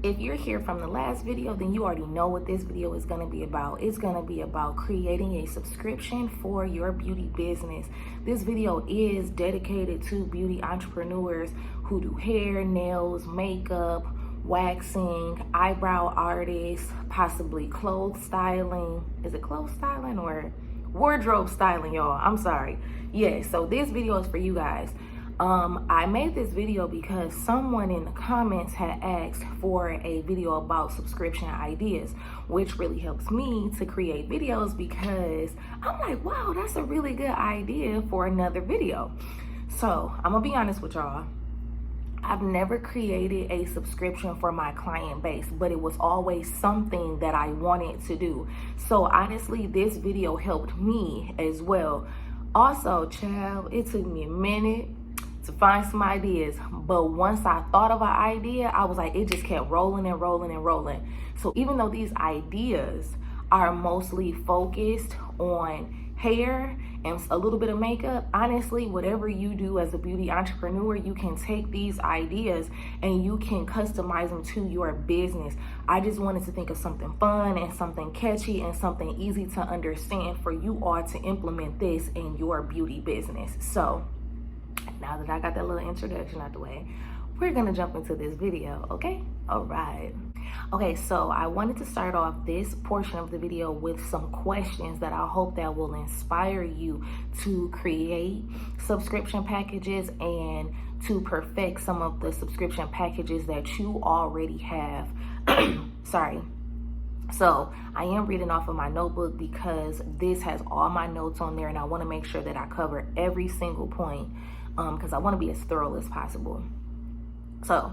If you're here from the last video, then you already know what this video is going to be about. It's going to be about creating a subscription for your beauty business. This video is dedicated to beauty entrepreneurs who do hair, nails, makeup, waxing, eyebrow artists, possibly clothes styling. Is it clothes styling or wardrobe styling, y'all? I'm sorry. Yes, so this video is for you guys. I made this video because someone in the comments had asked for a video about subscription ideas, which really helps me to create videos because I'm like, wow, that's a really good idea for another video. So I'm gonna be honest with y'all. I've never created a subscription for my client base, but it was always something that I wanted to do. So honestly, this video helped me as well. Also, child, it took me a minute to find some ideas, but once I thought of an idea, I was like, it just kept rolling and rolling and rolling. So even though these ideas are mostly focused on hair and a little bit of makeup, honestly, whatever you do as a beauty entrepreneur, you can take these ideas and you can customize them to your business. I just wanted to think of something fun and something catchy and something easy to understand for you all to implement this in your beauty business. So now that I got that little introduction out the way, we're gonna jump into this video, okay? All right. Okay, so I wanted to start off this portion of the video with some questions that I hope that will inspire you to create subscription packages and to perfect some of the subscription packages that you already have. Sorry. So I am reading off of my notebook because this has all my notes on there and I want to make sure that I cover every single point because I want to be as thorough as possible. So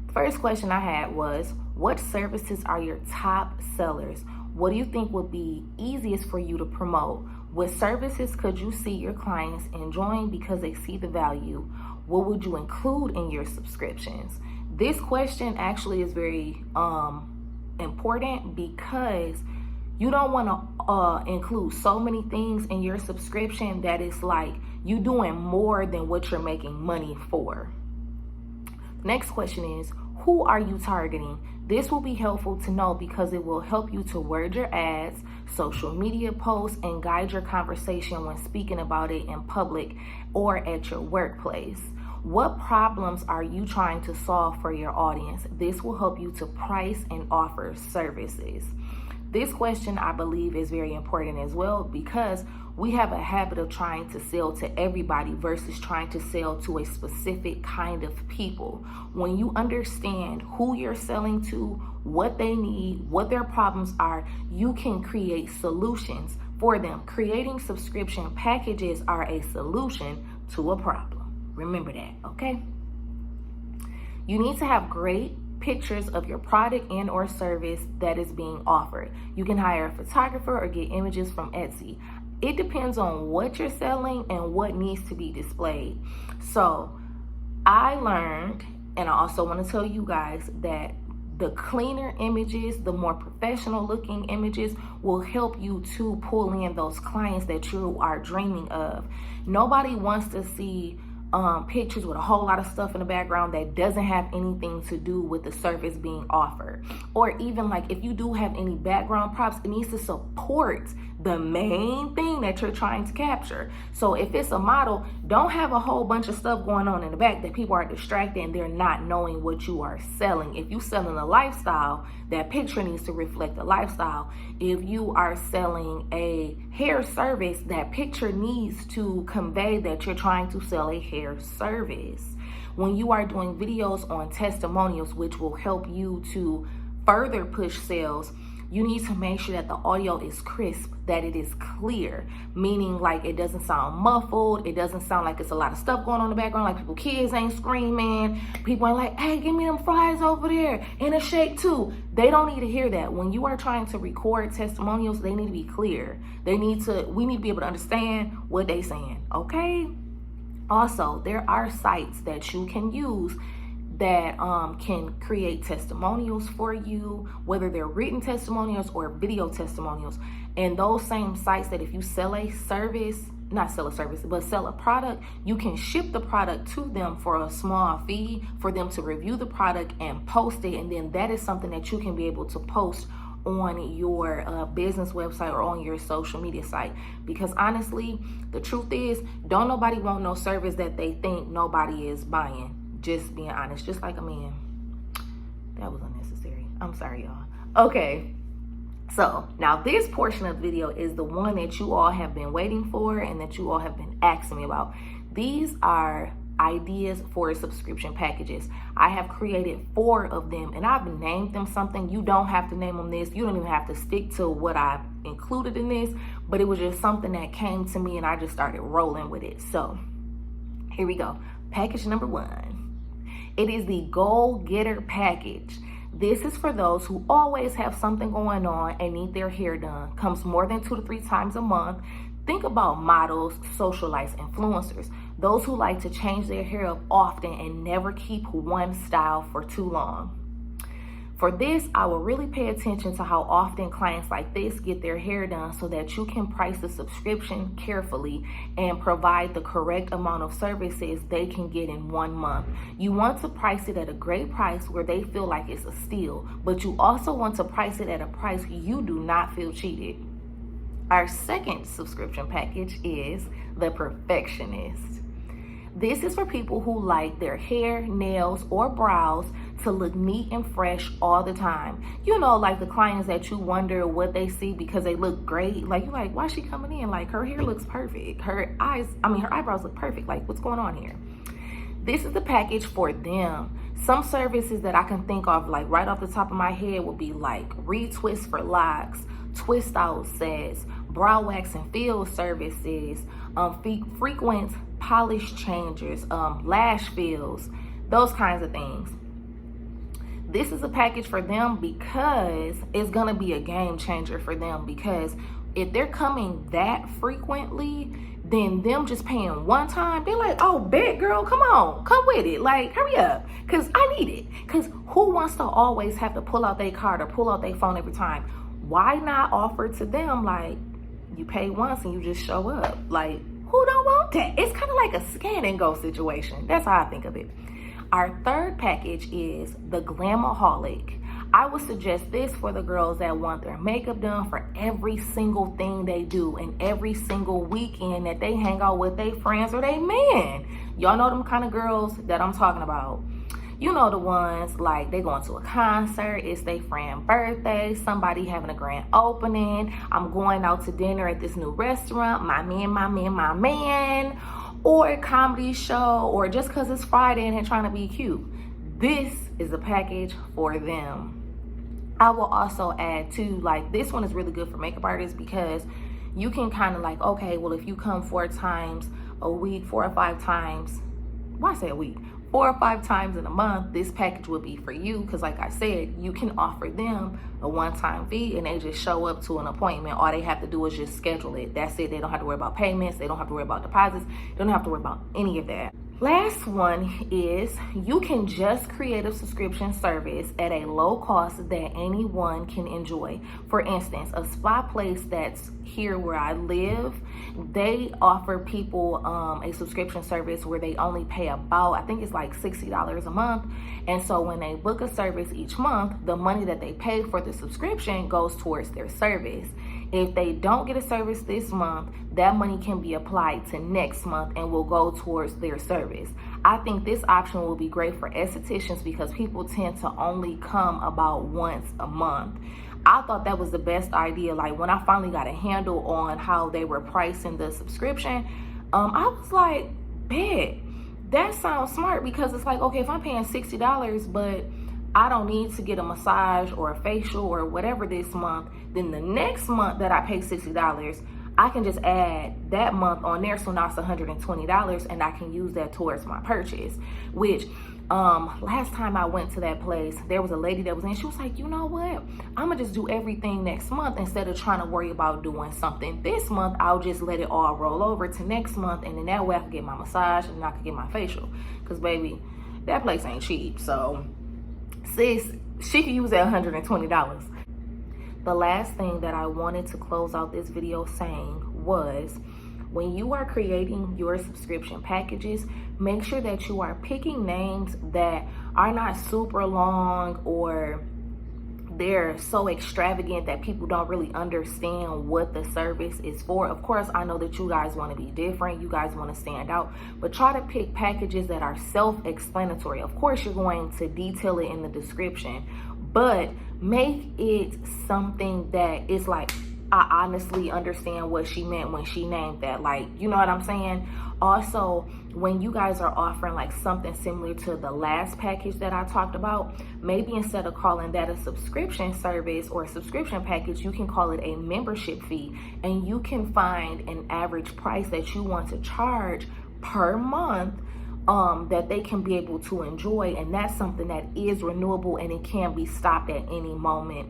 the first question I had was, what services are your top sellers? What do you think would be easiest for you to promote? What services could you see your clients enjoying because they see the value? What would you include in your subscriptions? This question actually is very important because you don't want to include so many things in your subscription that it's like you doing more than what you're making money for. Next question is, who are you targeting? This will be helpful to know because it will help you to word your ads, social media posts, and guide your conversation when speaking about it in public or at your workplace. What problems are you trying to solve for your audience? This will help you to price and offer services. This question, I believe, is very important as well because we have a habit of trying to sell to everybody versus trying to sell to a specific kind of people. When you understand who you're selling to, what they need, what their problems are, you can create solutions for them. Creating subscription packages are a solution to a problem. Remember that, okay? You need to have great pictures of your product and or service that is being offered. You can hire a photographer or get images from Etsy. It depends on what you're selling and what needs to be displayed. So I learned, and I also want to tell you guys that the cleaner images, the more professional looking images will help you to pull in those clients that you are dreaming of. Nobody wants to see pictures with a whole lot of stuff in the background that doesn't have anything to do with the service being offered. Or even like if you do have any background props, it needs to support the main thing that you're trying to capture. So if it's a model, don't have a whole bunch of stuff going on in the back that people are distracted and they're not knowing what you are selling. If you're selling a lifestyle, that picture needs to reflect the lifestyle. If you are selling a hair service, that picture needs to convey that you're trying to sell a hair service. When you are doing videos on testimonials, which will help you to further push sales, you need to make sure that the audio is crisp, that it is clear, meaning like it doesn't sound muffled, it doesn't sound like it's a lot of stuff going on in the background, like people, kids ain't screaming, people ain't like, hey, give me them fries over there and a shake too. They don't need to hear that. When you are trying to record testimonials, they need to be clear. We need to be able to understand what they're saying, okay? Also, there are sites that you can use that can create testimonials for you, whether they're written testimonials or video testimonials. And those same sites that if you sell a service, not sell a service, but sell a product, you can ship the product to them for a small fee for them to review the product and post it. And then that is something that you can be able to post on your business website or on your social media site. Because honestly, the truth is, don't nobody want no service that they think nobody is buying. Just being honest, just like a man. That was unnecessary. I'm sorry, y'all. Okay. So now this portion of the video is the one that you all have been waiting for and that you all have been asking me about. These are ideas for subscription packages. I have created 4 of them and I've named them something. You don't have to name them this. You don't even have to stick to what I've included in this, but it was just something that came to me and I just started rolling with it. So here we go. Package number 1. It is the Goal Getter package. This is for those who always have something going on and need their hair done. Comes more than 2 to 3 times a month. Think about models, socialites, influencers, those who like to change their hair up often and never keep one style for too long. For this, I will really pay attention to how often clients like this get their hair done so that you can price the subscription carefully and provide the correct amount of services they can get in 1 month. You want to price it at a great price where they feel like it's a steal, but you also want to price it at a price you do not feel cheated. Our second subscription package is the Perfectionist. This is for people who like their hair, nails, or brows to look neat and fresh all the time. You know, like the clients that you wonder what they see because they look great. Like, you're like, why is she coming in? Like, her hair looks perfect. Her eyebrows look perfect. Like, what's going on here? This is the package for them. Some services that I can think of, like right off the top of my head, would be like retwist for locks, twist out sets, brow wax and fill services, frequent polish changers, lash fills, those kinds of things. This is a package for them because it's gonna be a game changer for them, because if they're coming that frequently, then them just paying one time, they're like, oh, bet, girl, come on, come with it. Like, hurry up, because I need it. Because who wants to always have to pull out their card or pull out their phone every time? Why not offer to them, like, you pay once and you just show up? Like, who don't want that? It's kind of like a scan and go situation. That's how I think of it. Our third package is the Glamaholic. I would suggest this for the girls that want their makeup done for every single thing they do and every single weekend that they hang out with their friends or their man. Y'all know them kind of girls that I'm talking about. You know the ones like they going to a concert, it's their friend's birthday, somebody having a grand opening, I'm going out to dinner at this new restaurant, my man, or a comedy show, or just because it's Friday and they're trying to be cute. This is a package for them. I will also add too, like, this one is really good for makeup artists because you can kind of like, okay, well, if you come 4 times a week, 4 or 5 times, why say a week? 4 or 5 times in a month, this package would be for you, because like I said, you can offer them a one-time fee and they just show up to an appointment. All they have to do is just schedule it. That's it. They don't have to worry about payments. They don't have to worry about deposits. They don't have to worry about any of that. Last one is you can just create a subscription service at a low cost that anyone can enjoy. For instance, a spa place that's here where I live, they offer people a subscription service where they only pay about, I think it's like $60 a month. And so when they book a service each month, the money that they pay for the subscription goes towards their service. If they don't get a service this month, that money can be applied to next month and will go towards their service. I think this option will be great for estheticians because people tend to only come about once a month. I thought that was the best idea. Like, when I finally got a handle on how they were pricing the subscription, I was like, bet, that sounds smart, because it's like, okay, if I'm paying $60, but I don't need to get a massage or a facial or whatever this month, then the next month that I pay $60, I can just add that month on there. So now it's $120 and I can use that towards my purchase. Which last time I went to that place, there was a lady that was in, she was like, you know what, I'm gonna just do everything next month instead of trying to worry about doing something this month. I'll just let it all roll over to next month, and then that way I can get my massage and I can get my facial, because baby, that place ain't cheap. So sis, she could use that $120. The last thing that I wanted to close out this video saying was, when you are creating your subscription packages, make sure that you are picking names that are not super long or they're so extravagant that people don't really understand what the service is for. Of course, I know that you guys want to be different, you guys want to stand out, but try to pick packages that are self-explanatory. Of course, you're going to detail it in the description, but make it something that is like, I honestly understand what she meant when she named that. Like, you know what I'm saying? Also, when you guys are offering like something similar to the last package that I talked about, maybe instead of calling that a subscription service or a subscription package, you can call it a membership fee, and you can find an average price that you want to charge per month that they can be able to enjoy, and that's something that is renewable and it can be stopped at any moment.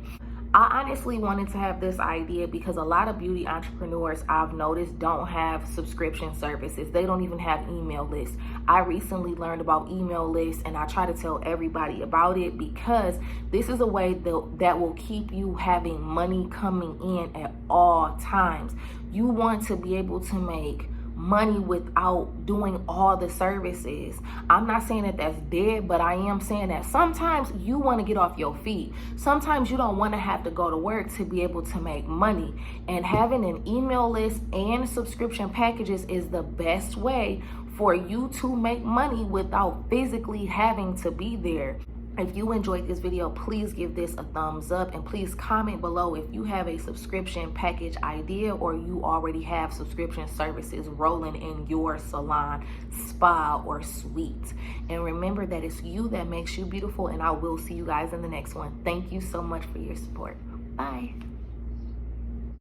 I honestly wanted to have this idea because a lot of beauty entrepreneurs I've noticed don't have subscription services. They don't even have email lists. I recently learned about email lists and I try to tell everybody about it because this is a way that will keep you having money coming in at all times. You want to be able to make money without doing all the services. I'm not saying that that's dead, but I am saying that sometimes you want to get off your feet. Sometimes you don't want to have to go to work to be able to make money. And having an email list and subscription packages is the best way for you to make money without physically having to be there. If you enjoyed this video, please give this a thumbs up and please comment below if you have a subscription package idea or you already have subscription services rolling in your salon, spa, or suite. And remember that it's you that makes you beautiful, and I will see you guys in the next one. Thank you so much for your support. Bye.